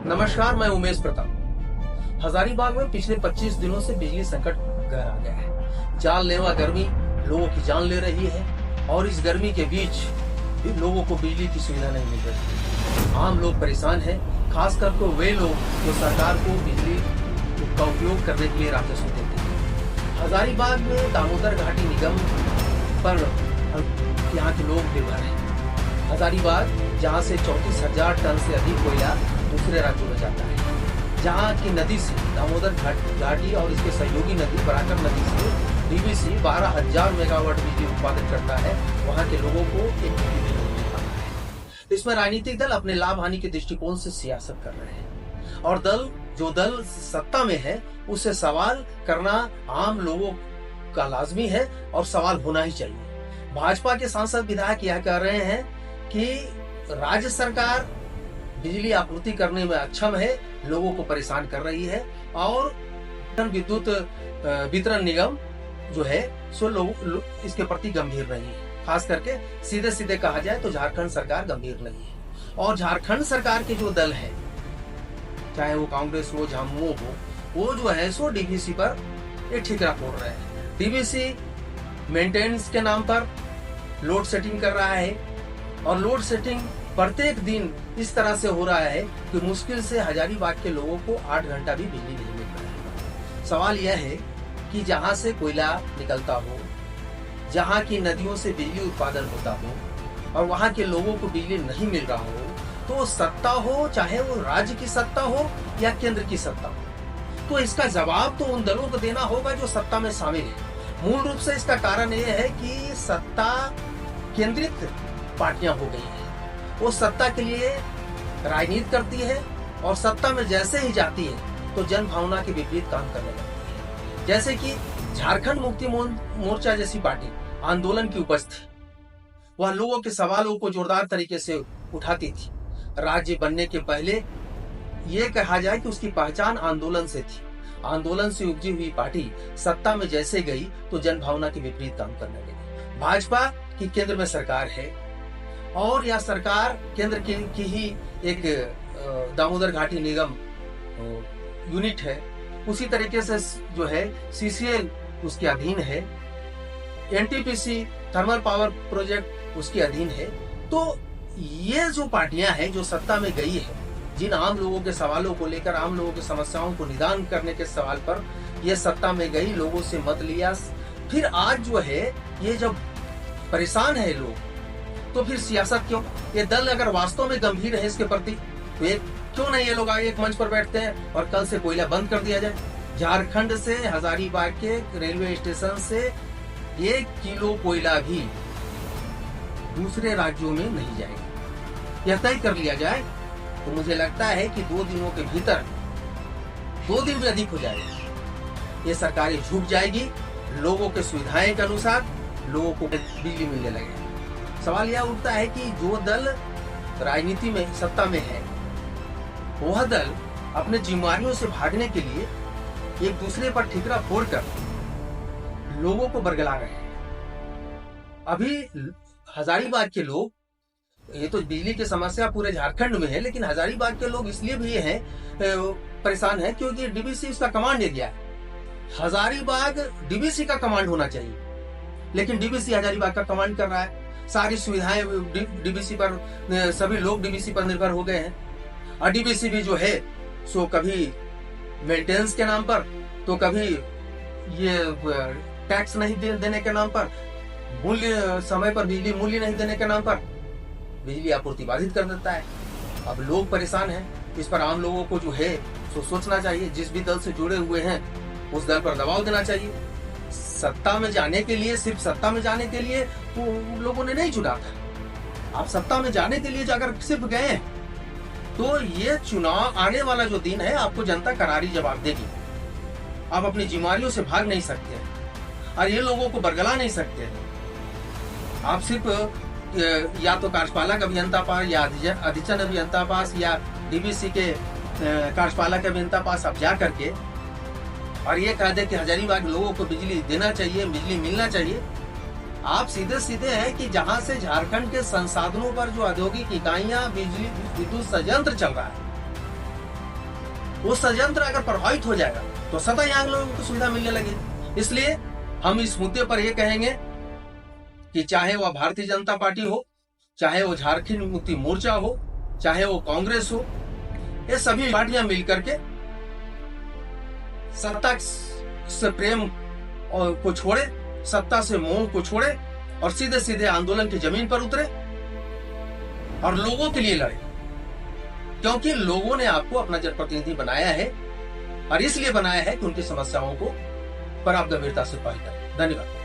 नमस्कार, मैं उमेश प्रताप। हजारीबाग में पिछले 25 दिनों से बिजली संकट गहरा गया है। जानलेवा गर्मी लोगों की जान ले रही है और इस गर्मी के बीच भी लोगों को बिजली की सुविधा नहीं मिल रही। आम लोग परेशान हैं, खासकर तो वे लोग जो सरकार को बिजली का उपयोग करने के लिए राजस्व देते हैं। हजारीबाग में दामोदर घाटी निगम पर यहाँ के लोग निर्भर हैं। हजारीबाग जहाँ से 34,000 टन से अधिक कोयला दूसरे राज्यों में जाता है, जहाँ की नदी से दामोदर घाटी और इसके सहयोगी नदी बराकर नदी से डीवीसी 12,000 मेगावाट बिजली उत्पादन करता है, वहाँ के लोगों को एक भी नहीं मिल पाता है। इसमें राजनीतिक दल अपने लाभ हानि के दृष्टिकोण से सियासत कर रहे हैं और जो दल सत्ता में है उससे सवाल करना आम लोगों का लाजमी है और सवाल होना ही चाहिए। भाजपा के सांसद विधायक यह कह रहे हैं कि राज्य सरकार बिजली आपूर्ति करने में अक्षम है, लोगों को परेशान कर रही है और विद्युत वितरण निगम जो है सो लोग इसके प्रति गंभीर नहीं है। खास करके सीधे सीधे कहा जाए तो झारखंड सरकार गंभीर नहीं है और झारखंड सरकार के जो दल है, चाहे वो कांग्रेस हो झामुमो हो, वो जो है सो डीवीसी पर एक ठिकरा फोड़ रहे हैं। डीवीसी मेंटेनेंस के नाम पर लोड सेटिंग कर रहा है और लोड सेटिंग प्रत्येक दिन इस तरह से हो रहा है कि मुश्किल से हजारीबाग के लोगों को 8 घंटा भी बिजली नहीं मिल रहा है। सवाल यह है कि जहां से कोयला निकलता हो, जहां की नदियों से बिजली उत्पादन होता हो और वहां के लोगों को बिजली नहीं मिल रहा हो, तो सत्ता हो, चाहे वो राज्य की सत्ता हो या केंद्र की सत्ता हो, तो इसका जवाब तो उन दलों को देना होगा जो सत्ता में शामिल है। मूल रूप से इसका कारण यह है कि सत्ता केंद्रित पार्टियां हो गई है। वो सत्ता के लिए राजनीति करती है और सत्ता में जैसे ही जाती है तो जन भावना के विपरीत काम करने लगती है। जैसे कि झारखंड मुक्ति मोर्चा जैसी पार्टी आंदोलन की उपज थी, वह लोगों के सवालों को जोरदार तरीके से उठाती थी। राज्य बनने के पहले ये कहा जाए कि उसकी पहचान आंदोलन से थी। आंदोलन से उपजी हुई पार्टी सत्ता में जैसे गई तो जन भावना के विपरीत काम करने लगी। भाजपा की केंद्र में सरकार है और यह सरकार केंद्र की ही एक दामोदर घाटी निगम यूनिट है। उसी तरीके से जो है सीसीएल उसके अधीन है, एनटीपीसी थर्मल पावर प्रोजेक्ट उसके अधीन है। तो ये जो पार्टियां हैं जो सत्ता में गई है, जिन आम लोगों के सवालों को लेकर, आम लोगों की समस्याओं को निदान करने के सवाल पर ये सत्ता में गई, लोगों से मत लिया, फिर आज जो है ये जब परेशान है लोग, तो फिर सियासत क्यों? ये दल अगर वास्तव में गंभीर है इसके प्रति तो ये क्यों नहीं ये लोग आगे एक मंच पर बैठते हैं और कल से कोयला बंद कर दिया जाए। झारखंड से हजारीबाग के रेलवे स्टेशन से 1 किलो कोयला भी दूसरे राज्यों में नहीं जाएगा। यह तय कर लिया जाए तो मुझे लगता है कि 2 दिनों के भीतर, 2 दिन भी अधिक हो जाएगा, ये सरकारें झुक जाएगी, लोगों के सुविधाएं के अनुसार लोगों को बिजली मिलने लगेगी। सवाल यह उठता है कि जो दल राजनीति में सत्ता में है, वह दल अपने जिम्मेदारियों से भागने के लिए एक दूसरे पर ठिकरा फोड़कर लोगों को बरगला रहे हैं। अभी हजारीबाग के लोग, ये तो बिजली की समस्या पूरे झारखंड में है, लेकिन हजारीबाग के लोग इसलिए भी हैं परेशान है क्योंकि डीवीसी उसका कमांड ले गया है। हजारीबाग डीवीसी का कमांड होना चाहिए, लेकिन डीवीसी हजारीबाग का कमांड कर रहा है। सारी सुविधाएं डीवीसी पर, सभी लोग डीवीसी पर निर्भर हो गए हैं और डीवीसी भी जो है सो कभी मेंटेनेंस के नाम पर, तो कभी ये टैक्स नहीं देने के नाम पर, मूल्य समय पर बिजली मूल्य नहीं देने के नाम पर बिजली आपूर्ति बाधित कर देता है। अब लोग परेशान हैं, इस पर आम लोगों को जो है सो सोचना चाहिए। जिस भी दल से जुड़े हुए हैं उस दल पर दबाव देना चाहिए। सत्ता में जाने के लिए, सिर्फ सत्ता में जाने के लिए वो लोगों ने नहीं चुना था। आप सत्ता में जाने के लिए अगर सिर्फ गए तो ये चुनाव आने वाला जो दिन है आपको जनता करारी जवाब देगी। आप अपनी जिम्मेदारियों से भाग नहीं सकते और ये लोगों को बरगला नहीं सकते। आप सिर्फ या तो कार्यपालक अभियंता पास या अधीक्षण अभियंता पास या डीवीसी के कार्यपालक अभियंता पास आप जा करके और ये कह दे कि हजारीबाग लोगों को बिजली देना चाहिए, बिजली मिलना चाहिए। आप सीधे सीधे हैं कि जहां से झारखंड के संसाधनों पर जो औद्योगिक इकाइयां, बिजली विद्युत संयंत्र चल रहा है, वो षड्यंत्र अगर प्रभावित हो जाएगा तो सदा यहाँ लोगों को सुविधा मिलने लगेगी। इसलिए हम इस मुद्दे पर यह कहेंगे कि चाहे वह भारतीय जनता पार्टी हो, चाहे वो झारखंड मुक्ति मोर्चा हो, चाहे वो कांग्रेस हो, ये सभी पार्टियां मिलकर के सत्ता से प्रेम को छोड़े, सत्ता से मोह को छोड़े और सीधे सीधे आंदोलन की जमीन पर उतरे और लोगों के लिए लड़े, क्योंकि लोगों ने आपको अपना जनप्रतिनिधि बनाया है और इसलिए बनाया है कि उनकी समस्याओं को पर आप गंभीरता से पालन करें। धन्यवाद।